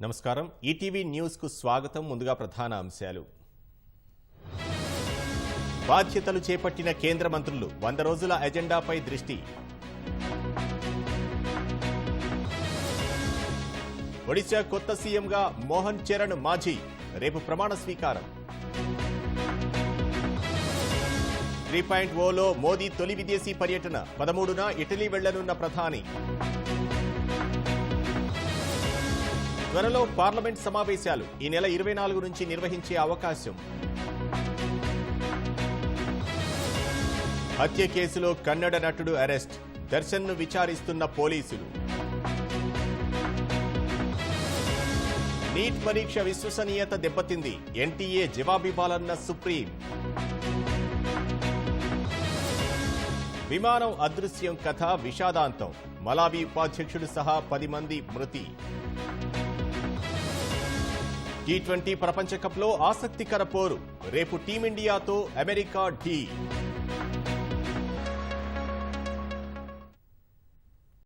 నమస్కారం ETV news కు స్వాగతం ముందుగా ప్రధాన అంశాలు బాధ్యతలు చేపట్టిన కేంద్ర మంత్రులు 100 రోజుల ఎజెండాపై దృష్టి ఒడిశా కొత్త సీఎంగా మోహన్ చరణ్ మాఝీ రేపు ప్రమాణ స్వీకారం 3.0లో మోదీ తొలి విదేశీ పర్యటన 13న ఇటలీ వెళ్లనున్న ప్రధాని త్వరలో పార్లమెంట్ సమావేశాలు ఈ నెల 24 నుంచి నిర్వహించే అవకాశం హత్య కేసులో కన్నడ నటుడు అరెస్ట్ దర్శన్ను విచారిస్తున్న పోలీసులు నీట్ పరీక్ష విశ్వసనీయత దెబ్బతింది ఎన్టీఏ జవాబివ్వాలన్న సుప్రీం విమానం అదృశ్యం కథ విషాదాంతం మలావి ఉపాధ్యక్షుడు సహా 10 మంది మృతి T20 ప్రపంచ కప్లో ఆసక్తికర పోరు రేపు టీమిండియాతో అమెరికా ఢీ